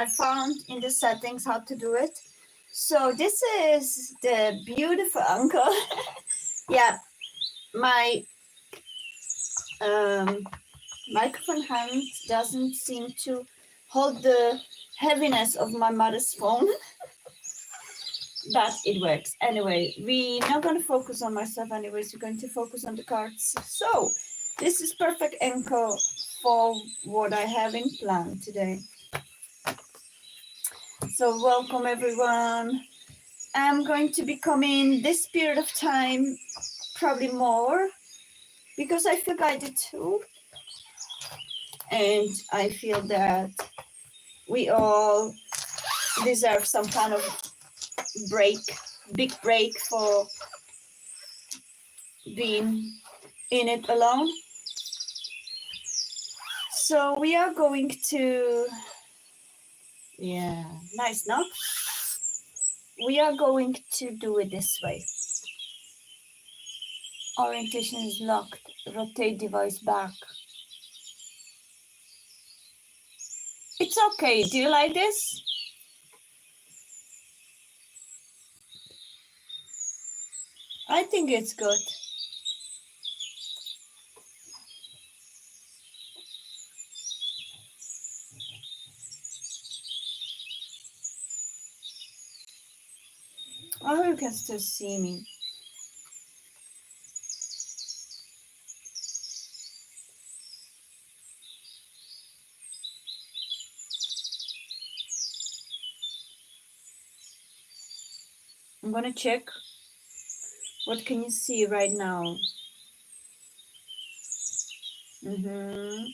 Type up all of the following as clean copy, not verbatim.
I found in the settings how to do it. So this is the beautiful uncle. Yeah, my microphone hand doesn't seem to hold the heaviness of my mother's phone, but it works. Anyway, we're not going to focus on myself anyways, we're going to focus on the cards. So this is perfect anchor for what I have in plan today. So welcome everyone. I'm going to be coming this period of time, probably more, because I feel guided too. And I feel that we all deserve some kind of break, big break for being in it alone. So we are going to, yeah, nice, no? We are going to do it this way. Orientation is locked. Rotate device back. It's okay. Do you like this? I think it's good. I hope you can still see me. I'm gonna check. What can you see right now? Mm-hmm.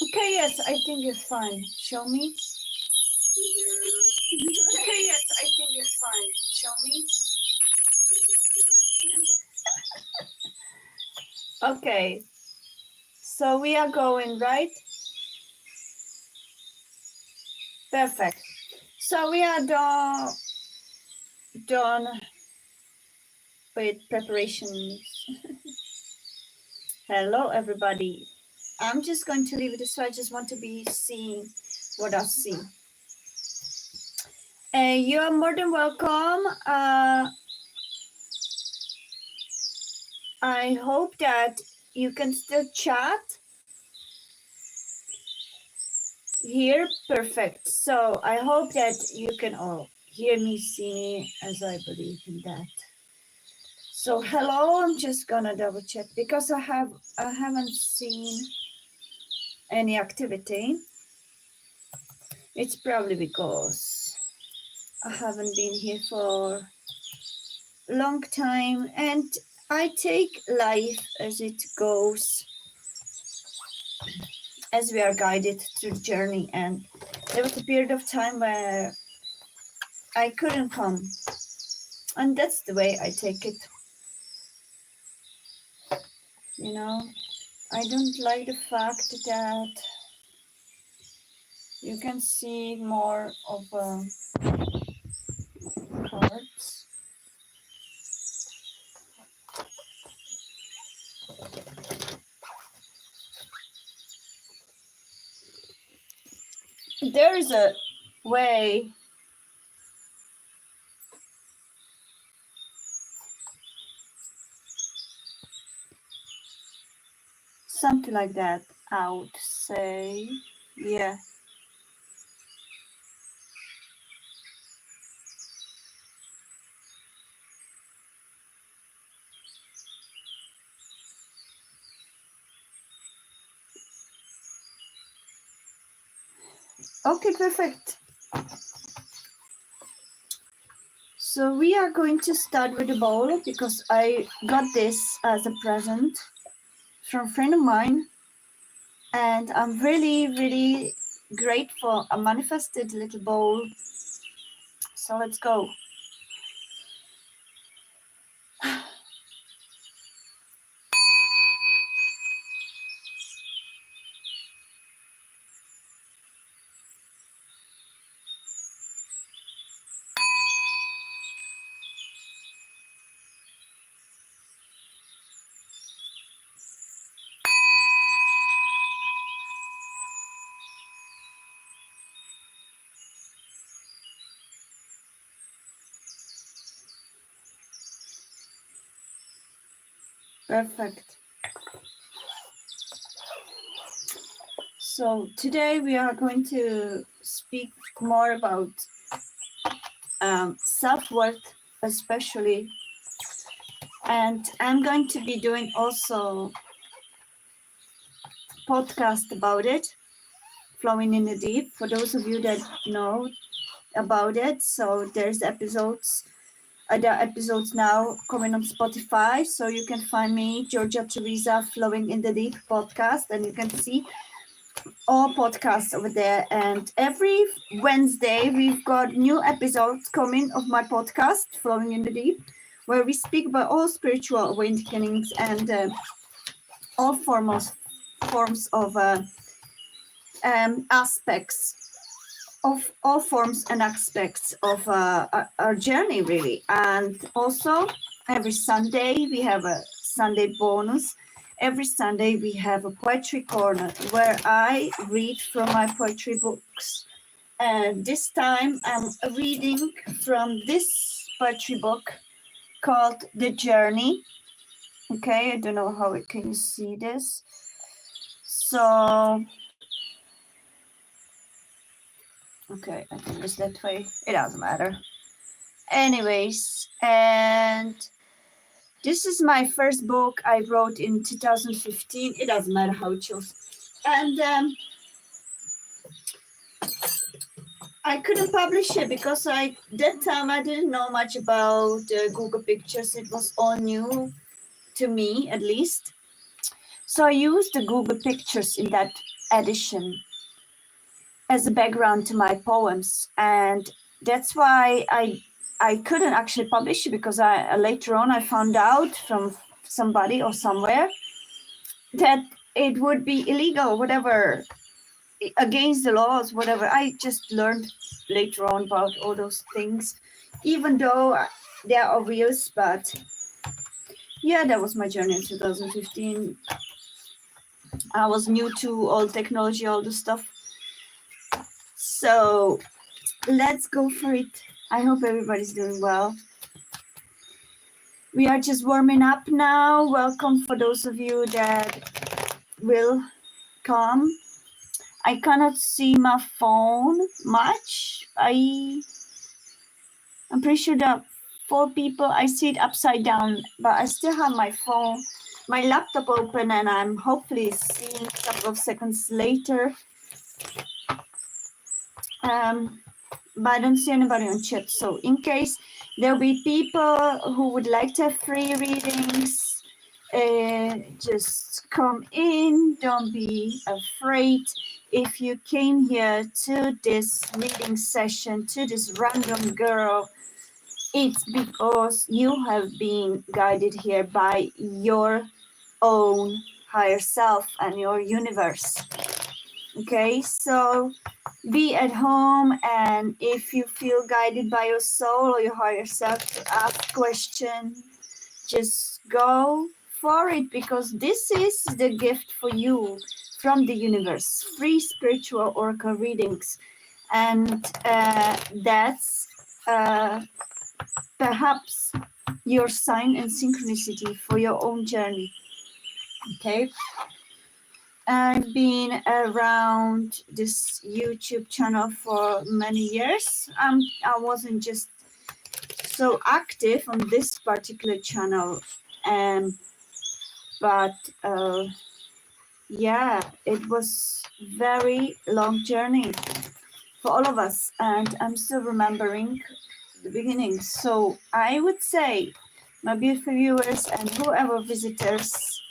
Okay, yes, I think you're fine. Show me. Okay, yes, I think you're fine. Show me. Okay, so we are going, right? Perfect. So we are done with preparations. Hello, everybody. I'm just going to leave it this way. I just want to be seeing what I see. You are more than welcome. I hope that you can still chat here. Perfect. So I hope that you can all hear me, see me, as I believe in that. So hello, I'm just gonna double check because I haven't seen any activity. It's probably because I haven't been here for a long time and I take life as it goes, as we are guided through the journey. And there was a period of time where I couldn't come, and that's the way I take it. You know, I don't like the fact that you can see more of cards. There is a way something like that, I would say. Yeah. Okay, perfect. So we are going to start with the bowl because I got this as a present from a friend of mine, and I'm really, really grateful. I manifested a little bowl. So let's go. Perfect. So today we are going to speak more about self-worth, especially, and I'm going to be doing also podcast about it, flowing in the deep. For those of you that know about it, so there's episodes. There are episodes now coming on Spotify, so you can find me, Georgia Teresa, Flowing in the Deep podcast, and you can see all podcasts over there. And every Wednesday, we've got new episodes coming of my podcast, Flowing in the Deep, where we speak about all spiritual awakenings and all forms of aspects of all forms and aspects of our journey, really. And also, every Sunday we have a Sunday bonus. Every Sunday we have a poetry corner where I read from my poetry books. And this time I'm reading from this poetry book called The Journey. Okay, I don't know how can you see this. So, okay, I think it's that way. It doesn't matter. Anyways, and this is my first book I wrote in 2015. It doesn't matter how it shows. And I couldn't publish it because that time I didn't know much about Google Pictures. It was all new to me, at least. So I used the Google Pictures in that edition as a background to my poems, and that's why I couldn't actually publish it, because I later on I found out from somebody or somewhere that it would be illegal, whatever, against the laws, whatever. I just learned later on about all those things, even though they are obvious. But yeah, that was my journey in 2015. I was new to all technology, all the stuff. So let's go for it. I hope everybody's doing well. We are just warming up now. Welcome for those of you that will come. I cannot see my phone much. I'm pretty sure that 4 people, I see it upside down, but I still have my phone, my laptop open, and I'm hopefully seeing a couple of seconds later. But I don't see anybody on chat. So in case there'll be people who would like to have free readings, just come in. Don't be afraid. If you came here to this reading session, to this random girl, it's because you have been guided here by your own higher self and your universe. Okay, so be at home, and if you feel guided by your soul or your higher self to ask questions, just go for it, because this is the gift for you from the universe. Free spiritual oracle readings, and that's perhaps your sign and synchronicity for your own journey. Okay. I've been around this YouTube channel for many years. I wasn't just so active on this particular channel, but yeah, it was very long journey for all of us, and I'm still remembering the beginning. So I would say, my beautiful viewers and whoever visitors,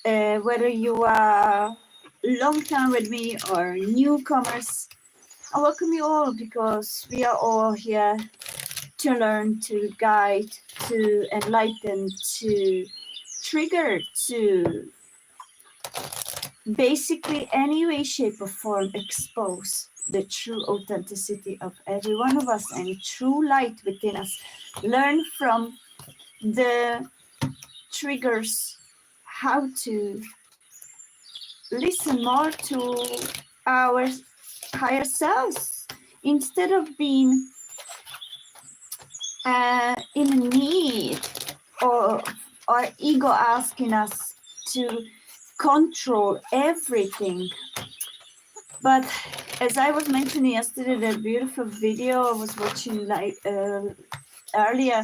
whether you are long time with me or newcomers, I welcome you all, because we are all here to learn, to guide, to enlighten, to trigger, to basically any way, shape or form expose the true authenticity of every one of us and true light within us. Learn from the triggers how to listen more to our higher selves, instead of being in need or our ego asking us to control everything. But as I was mentioning yesterday, the beautiful video I was watching like earlier,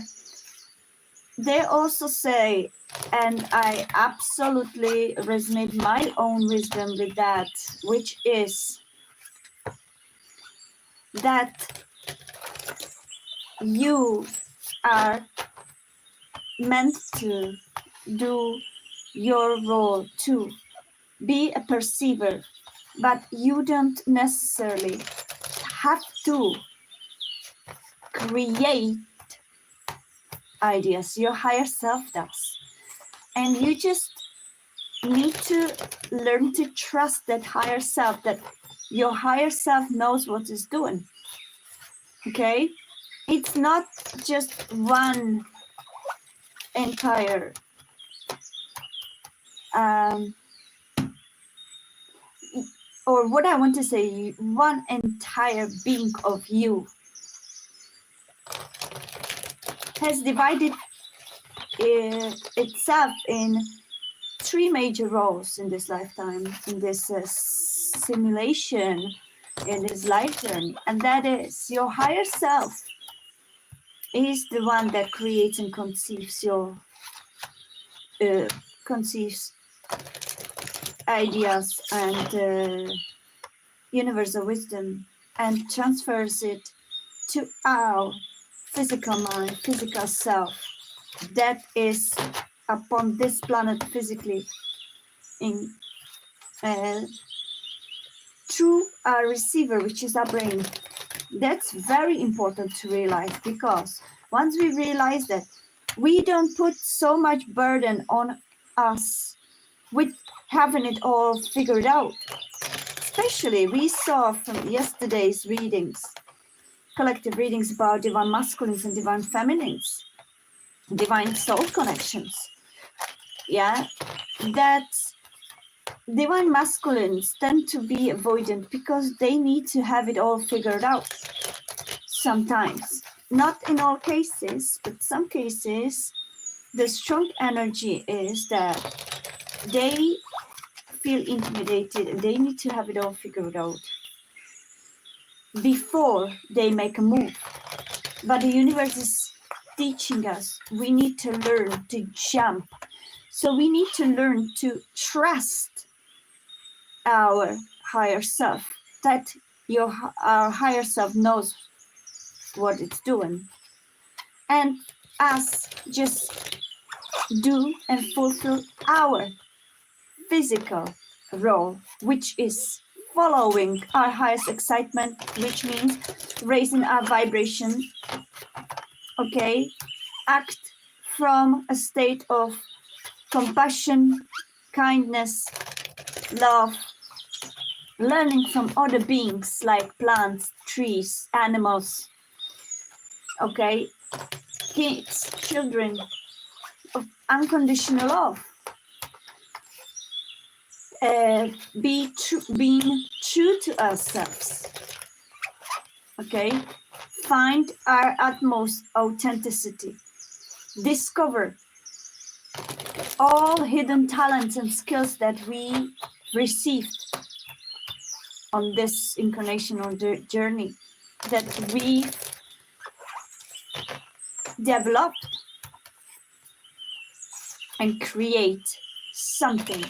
they also say, and I absolutely resonate my own wisdom with that, which is that you are meant to do your role too. Be a perceiver, but you don't necessarily have to create ideas. Your higher self does. And you just need to learn to trust that higher self, that your higher self knows what it's doing. Okay? It's not just one entire or what I want to say, one entire being of you has divided itself in three major roles in this lifetime, in this simulation, in this life journey. And that is your higher self is the one that creates and conceives conceives ideas and universal wisdom and transfers it to our physical mind, physical self that is upon this planet physically in through our receiver, which is our brain. That's very important to realize, because once we realize that, we don't put so much burden on us with having it all figured out. Especially we saw from yesterday's readings, collective readings about divine masculines and divine feminines, divine soul connections. Yeah, that divine masculines tend to be avoidant because they need to have it all figured out. Sometimes, not in all cases, but some cases, the strong energy is that they feel intimidated and they need to have it all figured out before they make a move. But the universe is teaching us we need to learn to jump. So we need to learn to trust our higher self, that our higher self knows what it's doing, and us just do and fulfill our physical role, which is following our highest excitement, which means raising our vibration. Okay, act from a state of compassion, kindness, love, learning from other beings like plants, trees, animals, okay, kids, children, of unconditional love. Being true to ourselves, okay, find our utmost authenticity, discover all hidden talents and skills that we received on this incarnation, on the journey, that we developed, and create something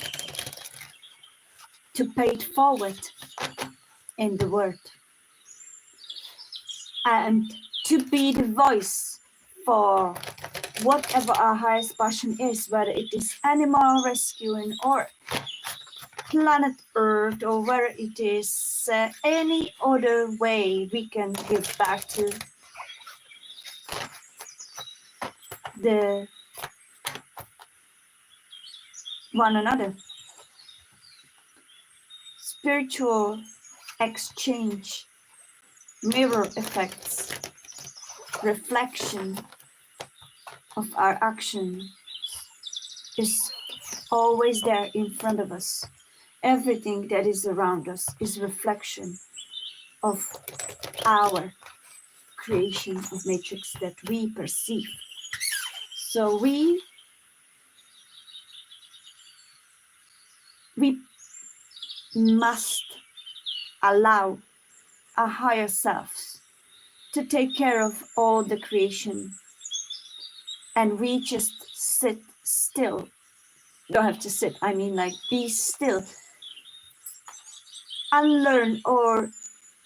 to pay it forward in the world, and to be the voice for whatever our highest passion is, whether it is animal rescuing or planet Earth, or whether it is any other way we can give back to the one another. Spiritual exchange, mirror effects, reflection of our action is always there in front of us. Everything that is around us is reflection of our creation of matrix that we perceive. So we we must allow our higher selves to take care of all the creation, and we just sit still. Don't have to sit, I mean like be still, unlearn or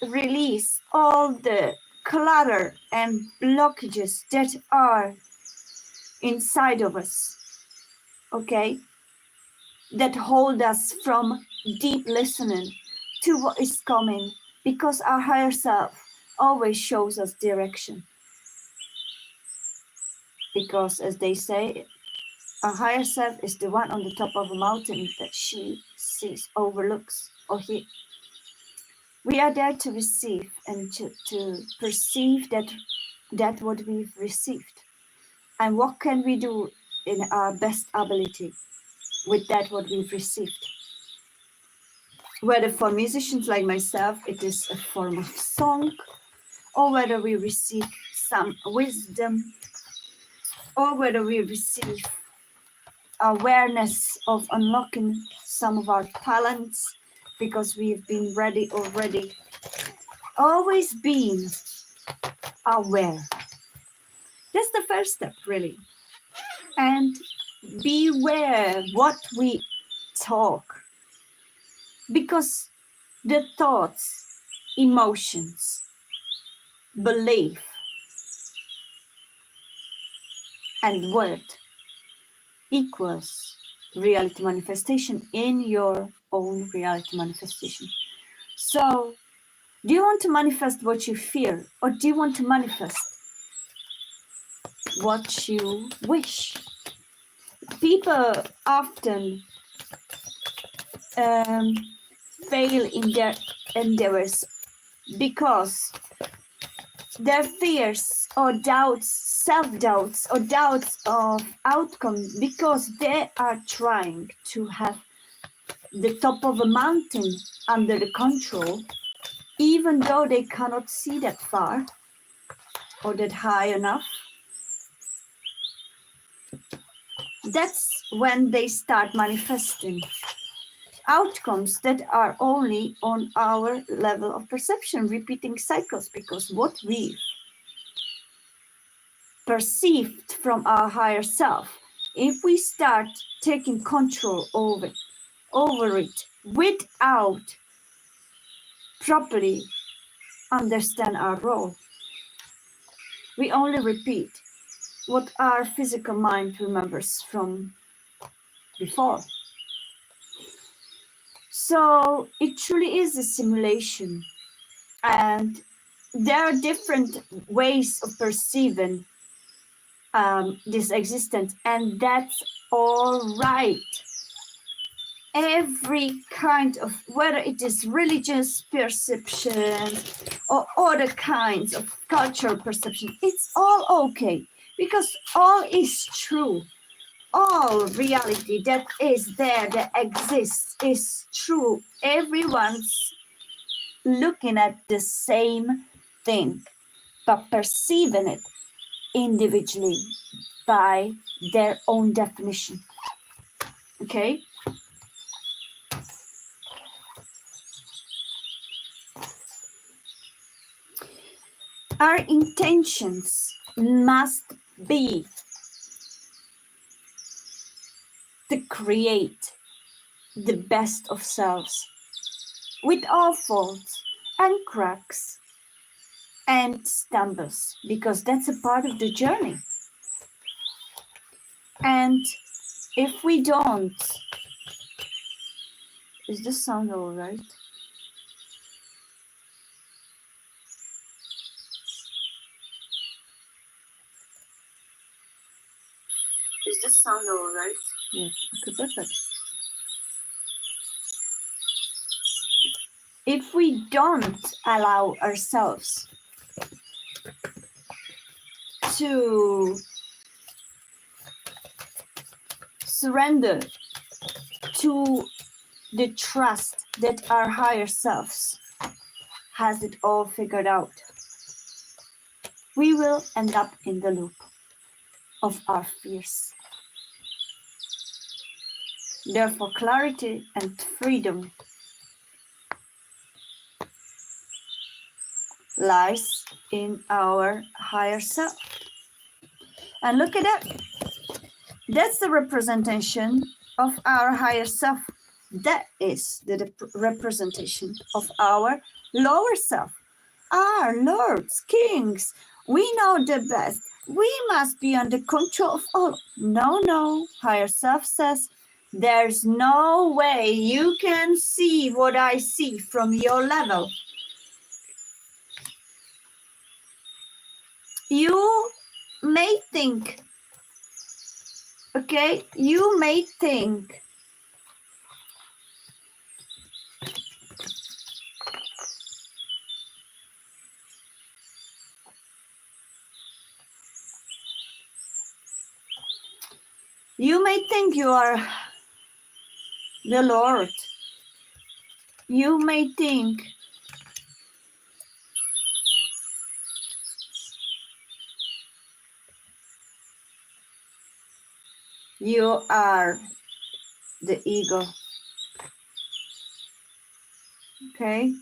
release all the clutter and blockages that are inside of us, okay, that hold us from deep listening to what is coming, because our higher self always shows us direction. Because as they say, our higher self is the one on the top of a mountain that she sees, overlooks, or he. We are there to receive and to perceive that what we've received. And what can we do in our best ability with that what we've received? Whether for musicians like myself, it is a form of song, or whether we receive some wisdom, or whether we receive awareness of unlocking some of our talents, because we've been ready already. Always being aware. That's the first step, really. And beware what we talk, because the thoughts, emotions, belief, and word equals reality manifestation in your own reality manifestation. So, do you want to manifest what you fear, or do you want to manifest what you wish? People often fail in their endeavors because their fears or doubts, self-doubts or doubts of outcome, because they are trying to have the top of a mountain under the control, even though they cannot see that far or that high enough. That's when they start manifesting outcomes that are only on our level of perception, repeating cycles, because what we perceived from our higher self, if we start taking control over it without properly understand our role, we only repeat what our physical mind remembers from before. So it truly is a simulation, and there are different ways of perceiving this existence, and that's all right. Every kind of, whether it is religious perception or other kinds of cultural perception, it's all okay, because all is true. All reality that is there, that exists, is true. Everyone's looking at the same thing, but perceiving it individually by their own definition. Okay? Our intentions must be to create the best of selves, with all faults and cracks and stumbles, because that's a part of the journey. And if we don't, is the sound all right? Is the sound all right? Yeah, okay, perfect. If we don't allow ourselves to surrender to the trust that our higher selves has it all figured out, we will end up in the loop of our fears. Therefore, clarity and freedom lies in our higher self. And look at that. That's the representation of our higher self. That is the representation of our lower self. Our lords, kings, we know the best. We must be under control of all. No, no. Higher self says, there's no way you can see what I see from your level. You may think, okay, you may think you are the Lord. You may think you are the ego. Okay?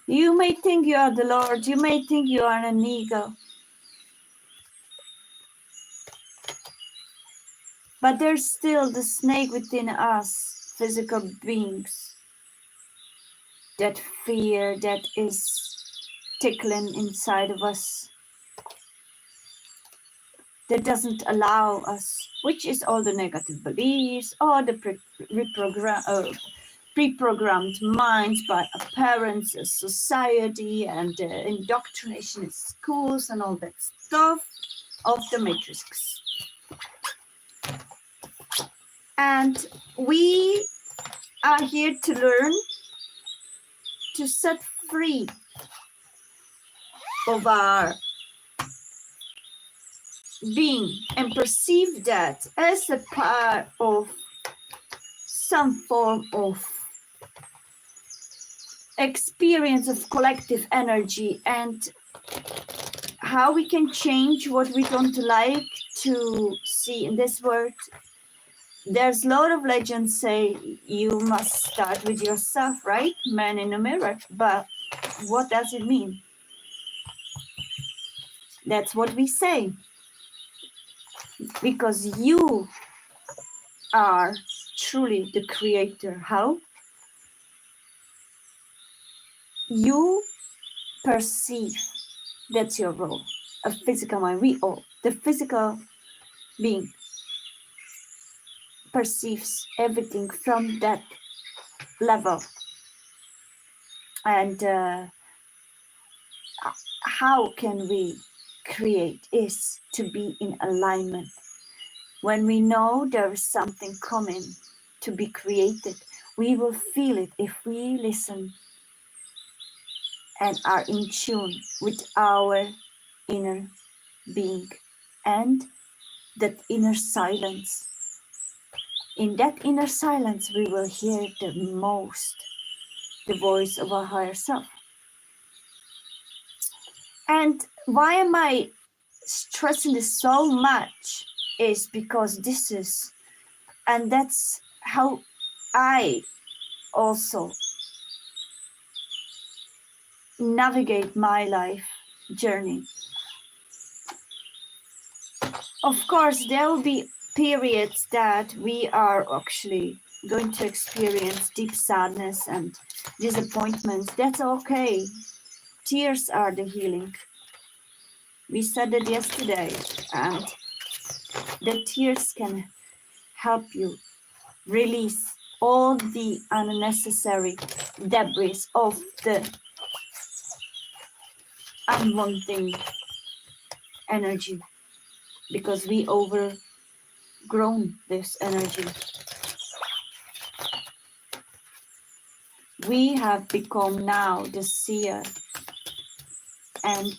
You may think you are the Lord. You may think you are an ego. But there's still the snake within us, physical beings. That fear that is tickling inside of us. That doesn't allow us, which is all the negative beliefs, all the pre-programmed minds by our parents, society, and indoctrination in schools and all that stuff of the matrix. And we are here to learn to set free of our being and perceive that as a part of some form of experience of collective energy, and how we can change what we don't like to see in this world. There's a lot of legends say you must start with yourself, right? Man in the mirror. But what does it mean? That's what we say. Because you are truly the creator. How? You perceive. That's your role. A physical mind. We all, the physical being, perceives everything from that level. And how can we create is to be in alignment. When we know there is something coming to be created, we will feel it if we listen and are in tune with our inner being and that inner silence. In that inner silence, we will hear the most, the voice of our higher self. And why am I stressing this so much is because this is, and that's how I also navigate my life journey. Of course, there will be periods that we are actually going to experience deep sadness and disappointments. That's okay. Tears are the healing. We said it yesterday, and the tears can help you release all the unnecessary debris of the unwanting energy, because we overgrown this energy. We have become now the seer, and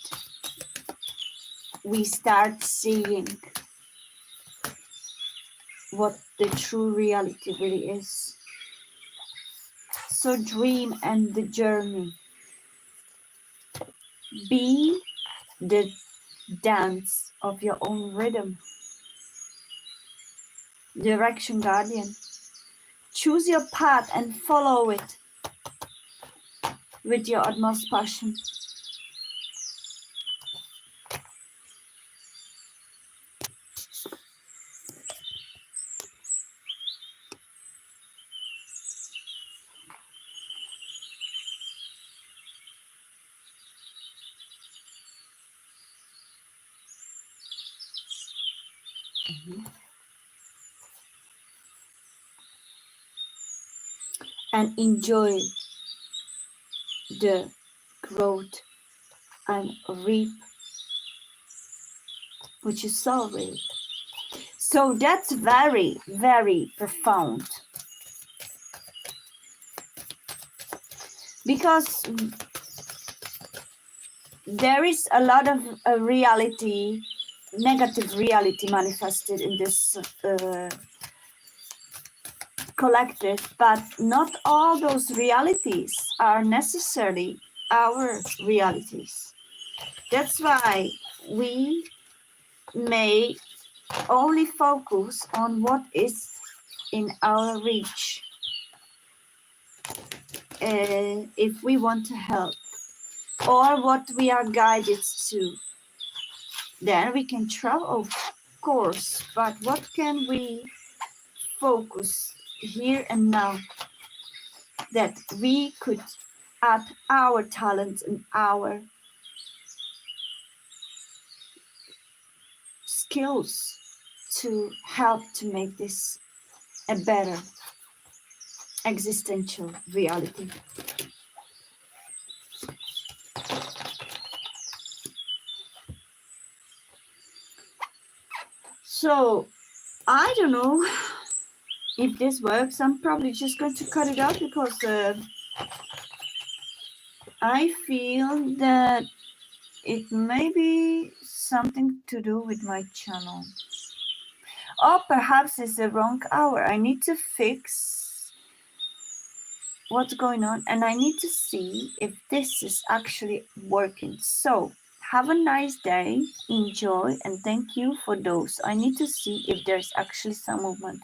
we start seeing what the true reality really is. So dream and the journey Be the dance of your own rhythm. Direction guardian. Choose your path and follow it with your utmost passion. And enjoy the growth and reap what you sow with. So that's very, very profound, because there is a lot of reality, negative reality manifested in this collective, but not all those realities are necessarily our realities. That's why we may only focus on what is in our reach if we want to help, or what we are guided to. Then we can travel, of course, but what can we focus here and now that we could add our talents and our skills to help to make this a better existential reality. So I don't know if this works. I'm probably just going to cut it out because I feel that it may be something to do with my channel. Or perhaps it's the wrong hour. I need to fix what's going on, and I need to see if this is actually working. So have a nice day, enjoy, and thank you for those. I need to see if there's actually some movement.